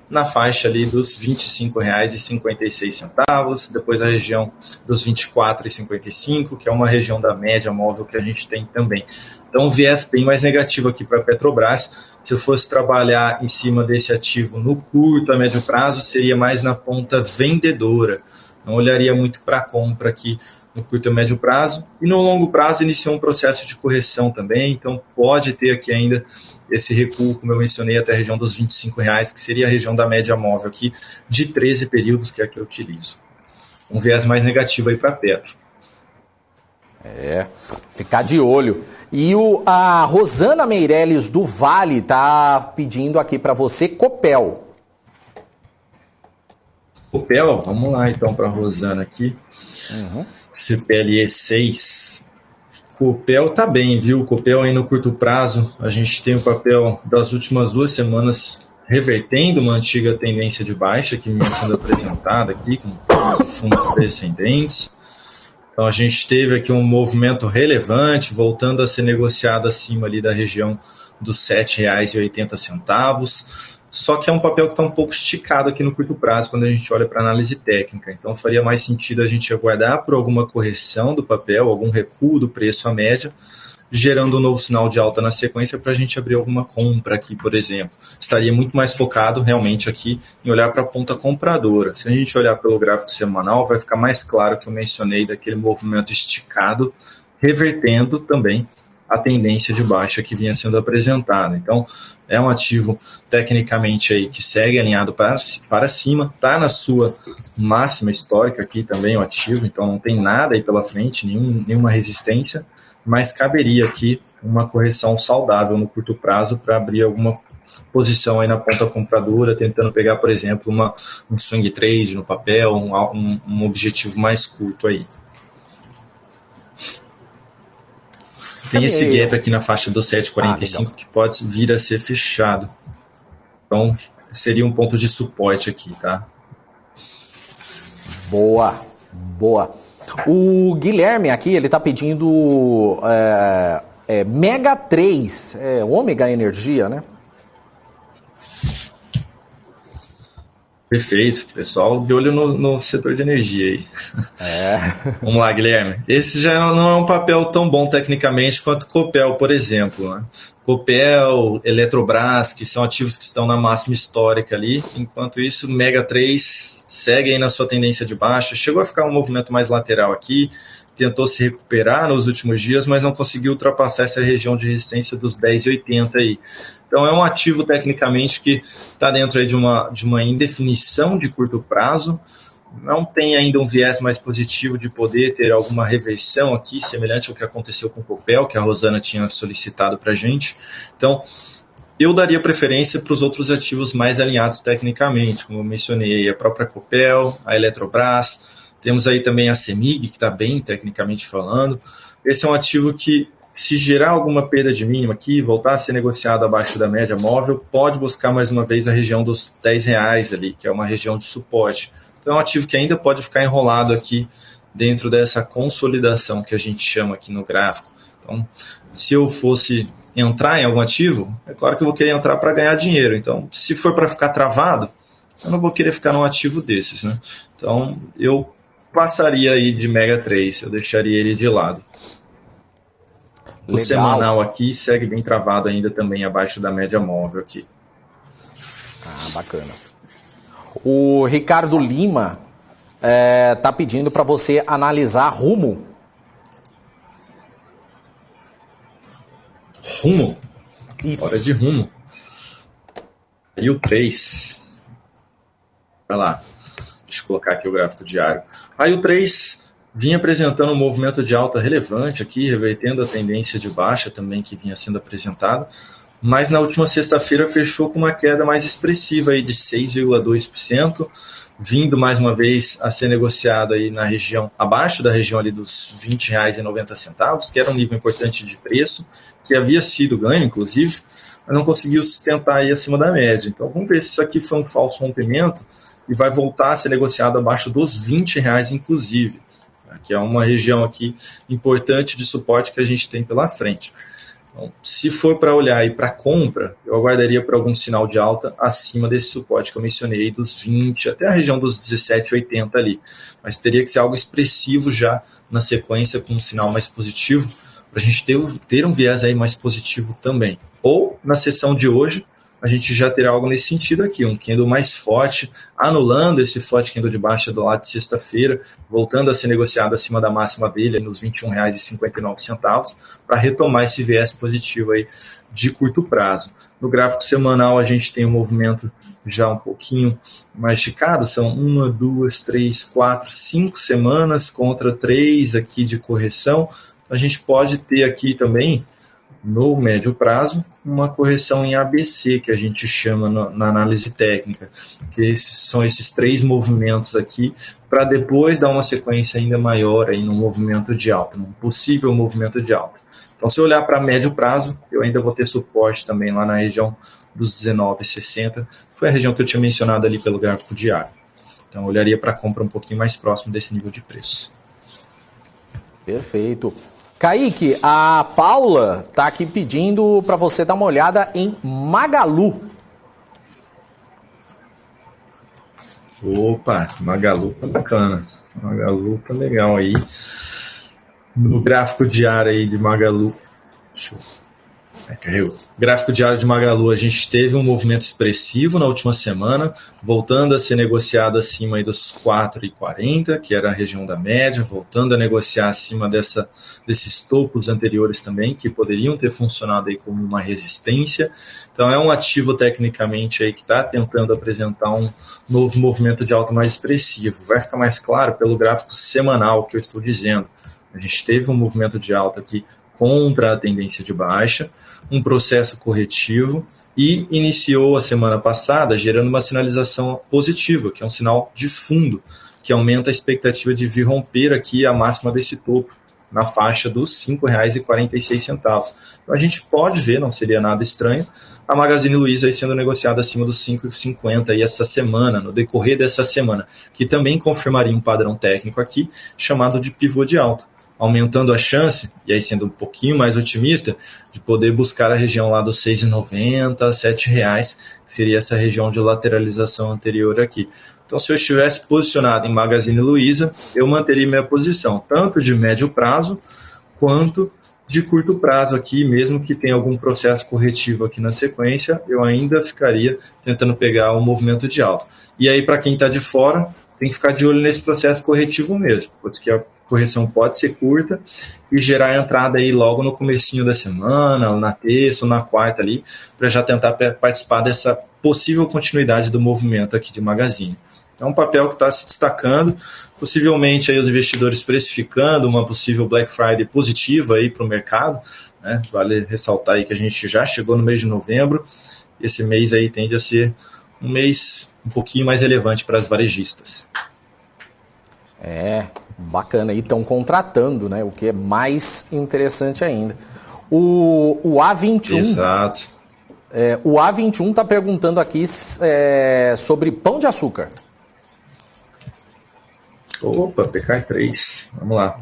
na faixa ali dos R$ 25,56, depois a região dos R$ 24,55, que é uma região da média móvel que a gente tem também. Então, um viés bem mais negativo aqui para a Petrobras. Se eu fosse trabalhar em cima desse ativo no curto a médio prazo, seria mais na ponta vendedora. Não olharia muito para a compra aqui no curto a médio prazo. E no longo prazo iniciou um processo de correção também, então pode ter aqui ainda esse recuo, como eu mencionei, até a região dos R$ 25,00, que seria a região da média móvel aqui de 13 períodos, que é a que eu utilizo. Um viés mais negativo aí para a Petro. Ficar de olho. E a Rosana Meirelles do Vale está pedindo aqui para você Copel. Copel, vamos lá então para a Rosana aqui. CPLE 6. Copel tá bem, viu? Copel aí no curto prazo, a gente tem o papel das últimas 2 semanas revertendo uma antiga tendência de baixa que vinha sendo apresentada aqui, com fundos descendentes. Então a gente teve aqui um movimento relevante, voltando a ser negociado acima ali da região dos R$ 7,80. Só que é um papel que está um pouco esticado aqui no curto prazo quando a gente olha para análise técnica. Então faria mais sentido a gente aguardar por alguma correção do papel, algum recuo do preço à média, gerando um novo sinal de alta na sequência para a gente abrir alguma compra aqui, por exemplo. Estaria muito mais focado realmente aqui em olhar para a ponta compradora. Se a gente olhar pelo gráfico semanal, vai ficar mais claro que eu mencionei daquele movimento esticado, revertendo também a tendência de baixa que vinha sendo apresentada. Então, é um ativo tecnicamente aí que segue alinhado para cima, está na sua máxima histórica aqui também o ativo, então não tem nada aí pela frente, nenhuma resistência, mas caberia aqui uma correção saudável no curto prazo para abrir alguma posição aí na ponta compradora, tentando pegar, por exemplo, um swing trade no papel, um objetivo mais curto aí. Tem esse gap aqui na faixa do 7,45 que pode vir a ser fechado. Então, seria um ponto de suporte aqui, tá? Boa. O Guilherme aqui, ele tá pedindo Mega 3, Ômega Energia, né? Perfeito, pessoal de olho no setor de energia aí. Vamos lá, Guilherme. Esse já não é um papel tão bom tecnicamente quanto Copel, por exemplo, né? Copel, Eletrobras, que são ativos que estão na máxima histórica ali. Enquanto isso, Mega 3 segue aí na sua tendência de baixa. Chegou a ficar um movimento mais lateral aqui, tentou se recuperar nos últimos dias, mas não conseguiu ultrapassar essa região de resistência dos 10,80 aí. Então é um ativo tecnicamente que está dentro aí de uma indefinição de curto prazo, não tem ainda um viés mais positivo de poder ter alguma reversão aqui, semelhante ao que aconteceu com o Copel, que a Rosana tinha solicitado para a gente. Então, eu daria preferência para os outros ativos mais alinhados tecnicamente, como eu mencionei, a própria Copel, a Eletrobras, temos aí também a CEMIG, que está bem tecnicamente falando. Esse é um ativo que, se gerar alguma perda de mínima aqui, voltar a ser negociado abaixo da média móvel, pode buscar mais uma vez a região dos R$10 ali, que é uma região de suporte. Então é um ativo que ainda pode ficar enrolado aqui dentro dessa consolidação que a gente chama aqui no gráfico. Então, se eu fosse entrar em algum ativo, é claro que eu vou querer entrar para ganhar dinheiro. Então, se for para ficar travado, eu não vou querer ficar num ativo desses, né? Então, eu passaria aí de Mega 3, eu deixaria ele de lado. O semanal aqui segue bem travado ainda também abaixo da média móvel aqui. Bacana. O Ricardo Lima tá pedindo para você analisar Rumo. Rumo? Isso. Hora de Rumo. E o 3. Vai lá. Deixa eu colocar aqui o gráfico diário. Aí o 3 vinha apresentando um movimento de alta relevante aqui, revertendo a tendência de baixa também que vinha sendo apresentada, mas na última sexta-feira fechou com uma queda mais expressiva aí de 6,2%, vindo mais uma vez a ser negociado aí na região, abaixo da região ali dos R$ 20,90, que era um nível importante de preço, que havia sido ganho, inclusive, mas não conseguiu sustentar aí acima da média. Então vamos ver se isso aqui foi um falso rompimento e vai voltar a ser negociado abaixo dos R$ 20, inclusive, que é uma região aqui importante de suporte que a gente tem pela frente. Então, se for para olhar aí para compra, eu aguardaria por algum sinal de alta acima desse suporte que eu mencionei, dos 20 até a região dos 17,80 ali. Mas teria que ser algo expressivo já na sequência, com um sinal mais positivo, para a gente ter um viés aí mais positivo também. Ou, na sessão de hoje, a gente já terá algo nesse sentido aqui, um candle mais forte, anulando esse forte candle de baixa do lado de sexta-feira, voltando a ser negociado acima da máxima dele, nos R$ 21,59, para retomar esse viés positivo aí de curto prazo. No gráfico semanal, a gente tem um movimento já um pouquinho mais esticado, são 1, 2, 3, 4, 5 semanas contra 3 aqui de correção. A gente pode ter aqui também, no médio prazo, uma correção em ABC, que a gente chama na análise técnica, que são esses 3 movimentos aqui, para depois dar uma sequência ainda maior aí no movimento de alta, num possível movimento de alta. Então, se eu olhar para médio prazo, eu ainda vou ter suporte também lá na região dos 19,60, foi a região que eu tinha mencionado ali pelo gráfico diário. Então, eu olharia para compra um pouquinho mais próximo desse nível de preço. Perfeito. Kaique, a Paula está aqui pedindo para você dar uma olhada em Magalu. Opa, Magalu tá bacana. Magalu tá legal aí. No gráfico diário aí de Magalu. Carregou. Gráfico diário de Magalu, a gente teve um movimento expressivo na última semana, voltando a ser negociado acima aí dos 4,40, que era a região da média, voltando a negociar acima desses topos anteriores também, que poderiam ter funcionado aí como uma resistência. Então é um ativo tecnicamente aí que está tentando apresentar um novo movimento de alta mais expressivo. Vai ficar mais claro pelo gráfico semanal que eu estou dizendo. A gente teve um movimento de alta aqui contra a tendência de baixa, um processo corretivo e iniciou a semana passada gerando uma sinalização positiva, que é um sinal de fundo, que aumenta a expectativa de vir romper aqui a máxima desse topo, na faixa dos R$ 5,46. Então a gente pode ver, não seria nada estranho, a Magazine Luiza aí sendo negociada acima dos 5,50 aí essa semana, no decorrer dessa semana, que também confirmaria um padrão técnico aqui, chamado de pivô de alta, aumentando a chance, e aí sendo um pouquinho mais otimista, de poder buscar a região lá dos R$ 6,90, R$ 7,00, que seria essa região de lateralização anterior aqui. Então, se eu estivesse posicionado em Magazine Luiza, eu manteria minha posição, tanto de médio prazo, quanto de curto prazo aqui, mesmo que tenha algum processo corretivo aqui na sequência, eu ainda ficaria tentando pegar um movimento de alta. E aí, para quem está de fora, tem que ficar de olho nesse processo corretivo mesmo, porque a correção pode ser curta e gerar a entrada aí logo no comecinho da semana, ou na terça ou na quarta ali, para já tentar participar dessa possível continuidade do movimento aqui de Magazine. É um papel que está se destacando, possivelmente aí os investidores precificando uma possível Black Friday positiva aí para o mercado, né? Vale ressaltar aí que a gente já chegou no mês de novembro, esse mês aí tende a ser um mês um pouquinho mais relevante para as varejistas. Bacana, e estão contratando, né? O que é mais interessante ainda. O A21. Exato. O A21 está perguntando aqui sobre pão de açúcar. Opa, PKI3. Vamos lá.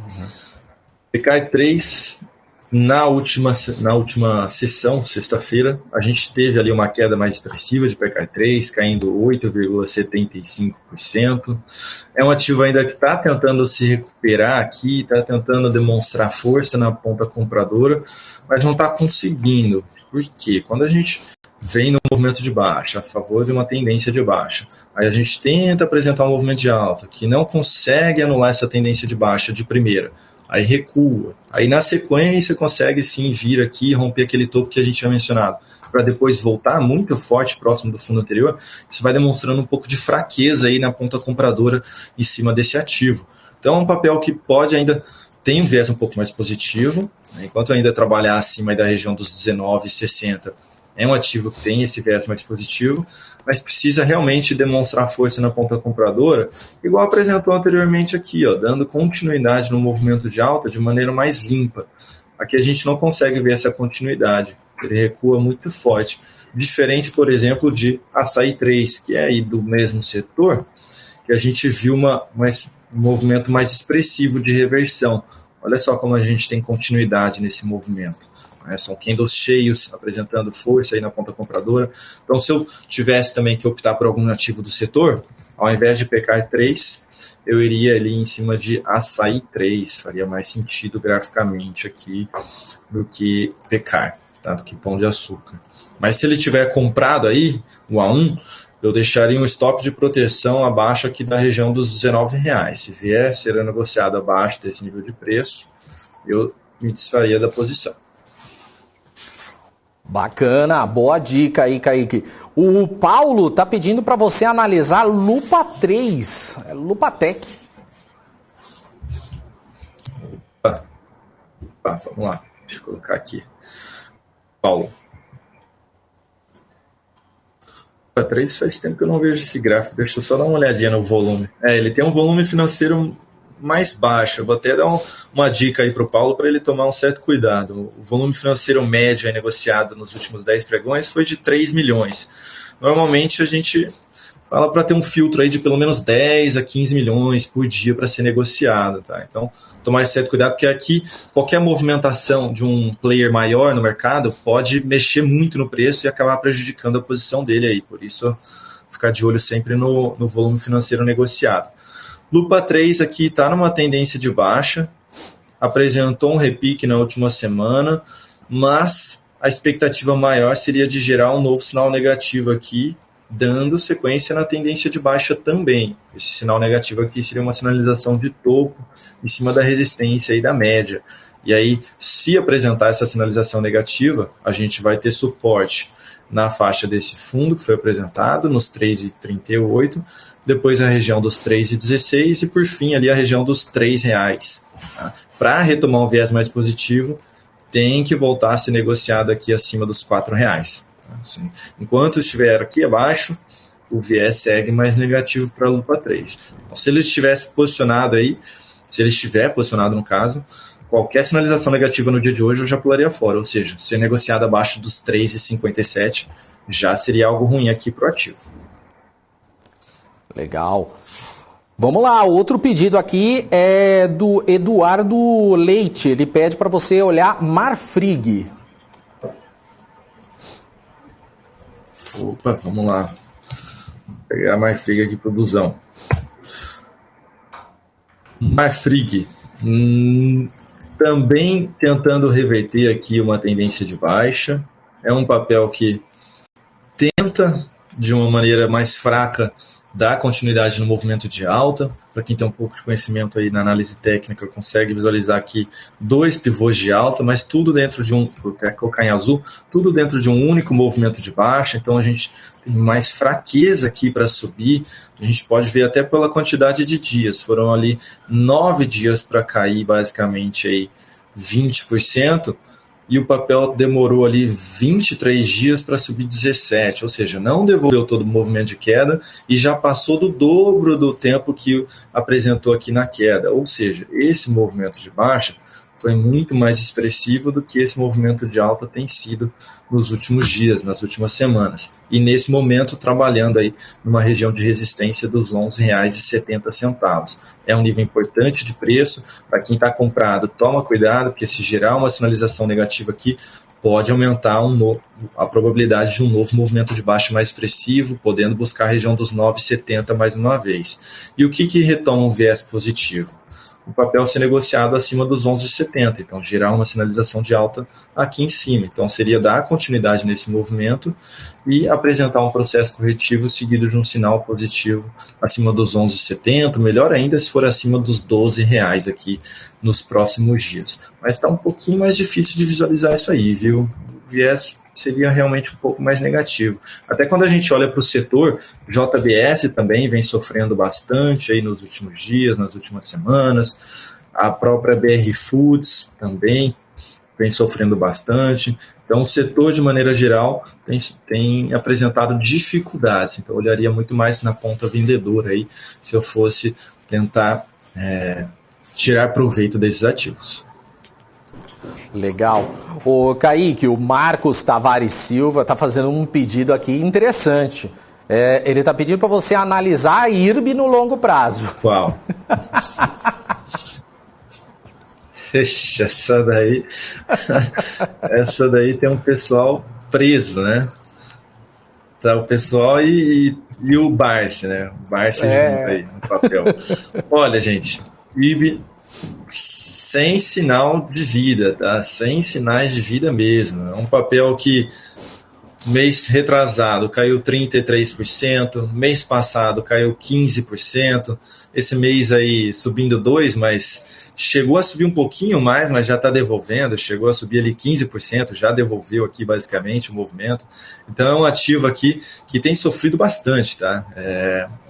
PKI3, na última sessão, sexta-feira, a gente teve ali uma queda mais expressiva de PKI3, caindo 8,75%. É um ativo ainda que está tentando se recuperar aqui, está tentando demonstrar força na ponta compradora, mas não está conseguindo. Por quê? Quando a gente vem no movimento de baixa, a favor de uma tendência de baixa, aí a gente tenta apresentar um movimento de alta, que não consegue anular essa tendência de baixa de primeira, aí recua, aí na sequência consegue sim vir aqui e romper aquele topo que a gente tinha mencionado, para depois voltar muito forte próximo do fundo anterior, isso vai demonstrando um pouco de fraqueza aí na ponta compradora em cima desse ativo. Então é um papel que pode ainda ter um viés um pouco mais positivo, né? Enquanto ainda trabalhar acima da região dos 19,60, é um ativo que tem esse viés mais positivo, mas precisa realmente demonstrar força na ponta compradora, igual apresentou anteriormente aqui, dando continuidade no movimento de alta de maneira mais limpa. Aqui a gente não consegue ver essa continuidade, ele recua muito forte, diferente, por exemplo, de Açaí 3, que é aí do mesmo setor, que a gente viu um movimento mais expressivo de reversão. Olha só como a gente tem continuidade nesse movimento. São candles cheios, apresentando força aí na ponta compradora. Então, se eu tivesse também que optar por algum ativo do setor, ao invés de PKI3, eu iria ali em cima de Açaí 3, faria mais sentido graficamente aqui do que PK, tá? Do que Pão de Açúcar. Mas se ele tiver comprado aí, o A1, eu deixaria um stop de proteção abaixo aqui da região dos R$19. Se vier ser negociado abaixo desse nível de preço, eu me desfaria da posição. Bacana, boa dica aí, Kaique. O Paulo tá pedindo para você analisar Lupa 3, Lupatec. Opa, vamos lá, deixa eu colocar aqui. Paulo. Lupa 3 faz tempo que eu não vejo esse gráfico, deixa eu só dar uma olhadinha no volume. Ele tem um volume financeiro mais baixo. Eu vou até dar uma dica aí para o Paulo para ele tomar um certo cuidado. O volume financeiro médio negociado nos últimos 10 pregões foi de 3 milhões. Normalmente a gente fala para ter um filtro aí de pelo menos 10 a 15 milhões por dia para ser negociado, tá? Então, tomar certo cuidado, porque aqui qualquer movimentação de um player maior no mercado pode mexer muito no preço e acabar prejudicando a posição dele aí. Por isso, ficar de olho sempre no volume financeiro negociado. Lupa 3 aqui está numa tendência de baixa, apresentou um repique na última semana, mas a expectativa maior seria de gerar um novo sinal negativo aqui, dando sequência na tendência de baixa também. Esse sinal negativo aqui seria uma sinalização de topo em cima da resistência e da média. E aí, se apresentar essa sinalização negativa, a gente vai ter suporte na faixa desse fundo que foi apresentado, nos 3,38, depois a região dos 3,16 e por fim ali a região dos R$3. Tá? Para retomar um viés mais positivo, tem que voltar a ser negociado aqui acima dos R$4. Assim, enquanto estiver aqui abaixo, o viés segue mais negativo para a Lupa 3. Então, se ele estiver posicionado no caso, qualquer sinalização negativa no dia de hoje eu já pularia fora, ou seja, ser negociado abaixo dos 3,57 já seria algo ruim aqui para o ativo. Legal. Vamos lá, outro pedido aqui é do Eduardo Leite, ele pede para você olhar Marfrig. Opa, vamos lá. Vou pegar a Marfrig aqui para o busão. Marfrig. Também tentando reverter aqui uma tendência de baixa. É um papel que tenta, de uma maneira mais fraca, dar continuidade no movimento de alta. Para quem tem um pouco de conhecimento aí na análise técnica, consegue visualizar aqui 2 pivôs de alta, mas tudo dentro de vou até colocar em azul, tudo dentro de um único movimento de baixa. Então a gente tem mais fraqueza aqui para subir. A gente pode ver até pela quantidade de dias. Foram ali 9 dias para cair basicamente aí 20%. E o papel demorou ali 23 dias para subir 17, ou seja, não devolveu todo o movimento de queda e já passou do dobro do tempo que apresentou aqui na queda. Ou seja, esse movimento de baixa foi muito mais expressivo do que esse movimento de alta tem sido nos últimos dias, nas últimas semanas. E nesse momento trabalhando aí numa região de resistência dos R$ 11,70. É um nível importante de preço. Para quem está comprado, toma cuidado, porque se gerar uma sinalização negativa aqui, pode aumentar a probabilidade de um novo movimento de baixa mais expressivo, podendo buscar a região dos 9,70 mais uma vez. E o que retoma um viés positivo? O papel ser negociado acima dos 11,70, então gerar uma sinalização de alta aqui em cima. Então seria dar continuidade nesse movimento e apresentar um processo corretivo seguido de um sinal positivo acima dos 11,70, melhor ainda se for acima dos R$12 aqui nos próximos dias. Mas está um pouquinho mais difícil de visualizar isso aí, viu? O viés seria realmente um pouco mais negativo. Até quando a gente olha para o setor, JBS também vem sofrendo bastante aí nos últimos dias, nas últimas semanas. A própria BR Foods também vem sofrendo bastante. Então, o setor, de maneira geral, tem apresentado dificuldades. Então, eu olharia muito mais na ponta vendedora aí, se eu fosse tentar tirar proveito desses ativos. Legal. O Kaique, o Marcos Tavares Silva está fazendo um pedido aqui interessante. Ele está pedindo para você analisar a IRB no longo prazo. Qual? Essa daí tem um pessoal preso, né? Tá o pessoal e o Barsi, né? O Barsi junto aí no papel. Olha, gente, IRB sem sinal de vida, tá? Sem sinais de vida mesmo. É um papel que mês retrasado caiu 33%, mês passado caiu 15%, esse mês aí subindo 2%, mas chegou a subir um pouquinho mais, mas já está devolvendo, chegou a subir ali 15%, já devolveu aqui basicamente o movimento. Então é um ativo aqui que tem sofrido bastante, tá?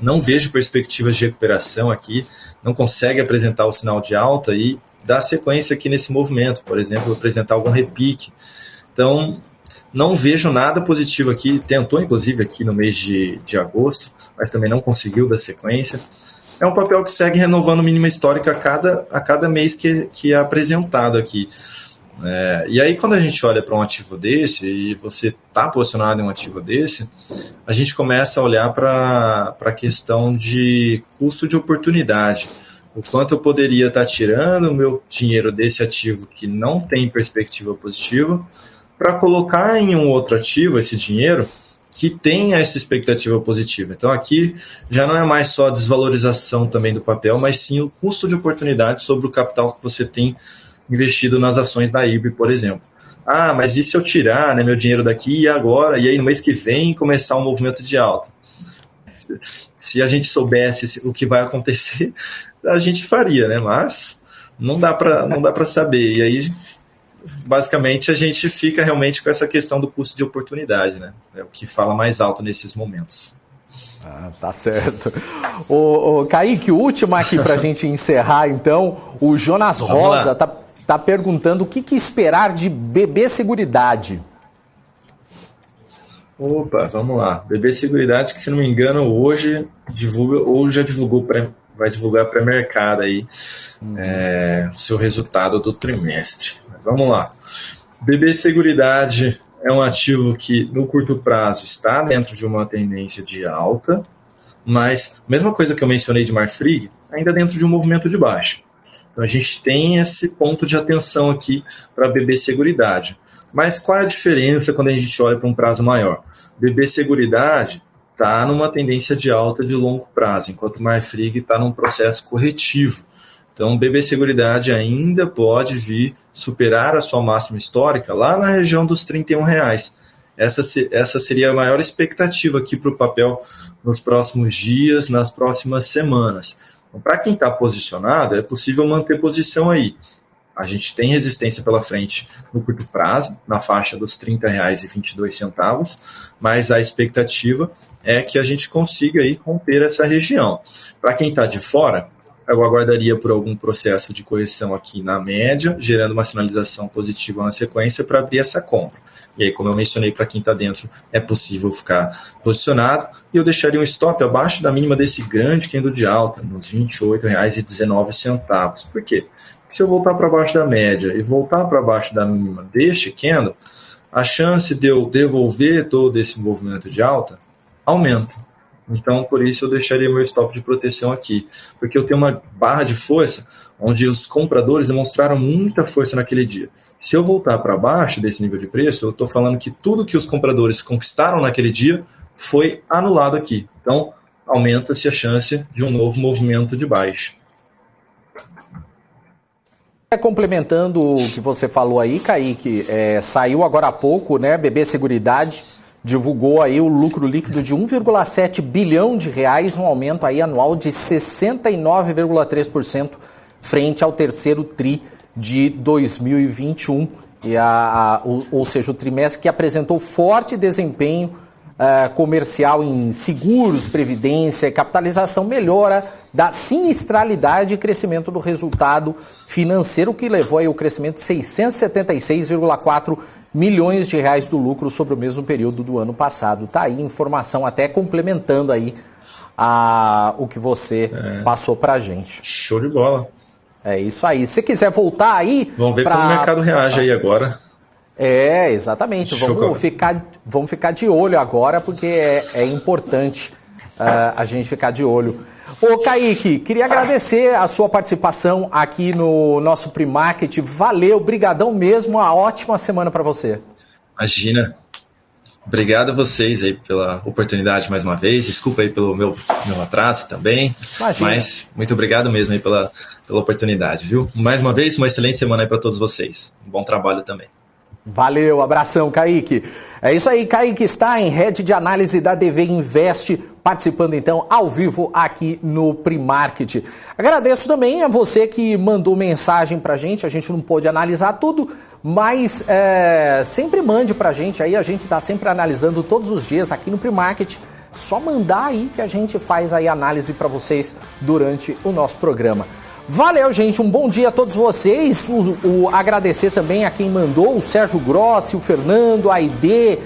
Não vejo perspectivas de recuperação aqui, não consegue apresentar o sinal de alta e dar sequência aqui nesse movimento, por exemplo, apresentar algum repique. Então, não vejo nada positivo aqui, tentou inclusive aqui no mês de agosto, mas também não conseguiu dar sequência. É um papel que segue renovando mínima histórica a cada mês que é apresentado aqui. E aí, quando a gente olha para um ativo desse, e você está posicionado em um ativo desse, a gente começa a olhar para a questão de custo de oportunidade. O quanto eu poderia estar tirando o meu dinheiro desse ativo que não tem perspectiva positiva para colocar em um outro ativo esse dinheiro que tenha essa expectativa positiva. Então aqui já não é mais só a desvalorização também do papel, mas sim o custo de oportunidade sobre o capital que você tem investido nas ações da IRB, por exemplo. Mas e se eu tirar, né, meu dinheiro daqui e agora, e aí no mês que vem começar um movimento de alta? Se a gente soubesse o que vai acontecer, a gente faria, né? Mas não dá para saber. E aí, basicamente, a gente fica realmente com essa questão do custo de oportunidade, né? É o que fala mais alto nesses momentos. Tá certo. O Kaique, última aqui para a gente encerrar, então. O Jonas Rosa tá perguntando o que esperar de BB Seguridade. Opa, vamos lá. BB Seguridade, que se não me engano, hoje divulga, ou já divulgou, vai divulgar pré-mercado aí seu resultado do trimestre. Mas vamos lá. BB Seguridade é um ativo que no curto prazo está dentro de uma tendência de alta, mas mesma coisa que eu mencionei de Marfrig, ainda dentro de um movimento de baixa. Então a gente tem esse ponto de atenção aqui para BB Seguridade. Mas qual é a diferença quando a gente olha para um prazo maior? BB Seguridade está numa tendência de alta de longo prazo, enquanto o Marfrig está num processo corretivo. Então, BB Seguridade ainda pode vir superar a sua máxima histórica lá na região dos R$31. Essa seria a maior expectativa aqui para o papel nos próximos dias, nas próximas semanas. Então, para quem está posicionado, é possível manter posição aí. A gente tem resistência pela frente no curto prazo, na faixa dos R$30,22, mas a expectativa é que a gente consiga aí romper essa região. Para quem está de fora, eu aguardaria por algum processo de correção aqui na média, gerando uma sinalização positiva na sequência para abrir essa compra. E aí, como eu mencionei, para quem está dentro, é possível ficar posicionado. E eu deixaria um stop abaixo da mínima desse grande candle de alta, nos R$28,19. Por quê? Se eu voltar para baixo da média e voltar para baixo da mínima deste candle, a chance de eu devolver todo esse movimento de alta aumenta. Então, por isso, eu deixaria meu stop de proteção aqui, porque eu tenho uma barra de força onde os compradores demonstraram muita força naquele dia. Se eu voltar para baixo desse nível de preço, eu estou falando que tudo que os compradores conquistaram naquele dia foi anulado aqui. Então, aumenta-se a chance de um novo movimento de baixa. Complementando o que você falou aí, Kaique, saiu agora há pouco, né, BB Seguridade divulgou aí o lucro líquido de R$1,7 bilhão, um aumento aí anual de 69,3% frente ao terceiro TRI de 2021, ou seja, o trimestre que apresentou forte desempenho comercial em seguros, previdência e capitalização, melhora da sinistralidade e crescimento do resultado financeiro, que levou aí o crescimento de 676,4 milhões de reais do lucro sobre o mesmo período do ano passado. Tá aí informação até complementando aí o que você passou pra gente. Show de bola. É isso aí. Se quiser voltar aí... Vamos ver como o mercado reage aí agora. Exatamente. Vamos ficar de olho agora, porque é importante a gente ficar de olho. Ô, Kaique, queria agradecer a sua participação aqui no nosso Pre-Market. Valeu, brigadão mesmo, uma ótima semana para você. Imagina. Obrigado a vocês aí pela oportunidade mais uma vez. Desculpa aí pelo meu atraso também. Imagina. Mas muito obrigado mesmo aí pela oportunidade, viu? Mais uma vez, uma excelente semana aí para todos vocês. Um bom trabalho também. Valeu, abração, Kaique. É isso aí, Kaique está em Head de Análise da DV Invest, participando então ao vivo aqui no Pre-Market. Agradeço também a você que mandou mensagem pra gente não pôde analisar tudo, mas sempre mande pra gente aí, a gente tá sempre analisando todos os dias aqui no Pre-Market. Só mandar aí que a gente faz aí análise para vocês durante o nosso programa. Valeu, gente. Um bom dia a todos vocês. Agradecer também a quem mandou, o Sérgio Grossi, o Fernando, a Aide,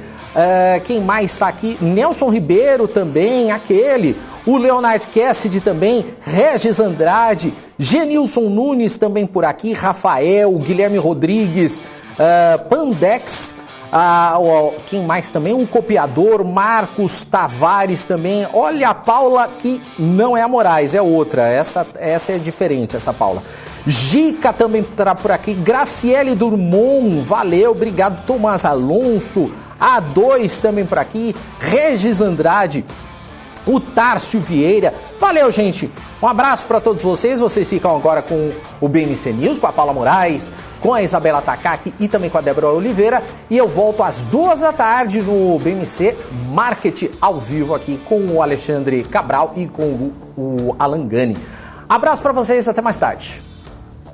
quem mais está aqui? Nelson Ribeiro também, o Leonard Cassidy também, Regis Andrade, Genilson Nunes também por aqui, Rafael, Guilherme Rodrigues, Pandex, quem mais também? Um copiador, Marcos Tavares também. Olha a Paula, que não é a Moraes, é outra. Essa é diferente, essa Paula. Gica também está por aqui. Graciele Durmon, valeu, obrigado. Tomás Alonso, A2 também por aqui. Regis Andrade, o Tárcio Vieira. Valeu, gente. Um abraço para todos vocês. Vocês ficam agora com o BMC News, com a Paula Moraes, com a Isabela Takaki e também com a Débora Oliveira. E eu volto às 14h no BMC Market ao vivo aqui com o Alexandre Cabral e com o Alan Gani. Abraço para vocês, até mais tarde.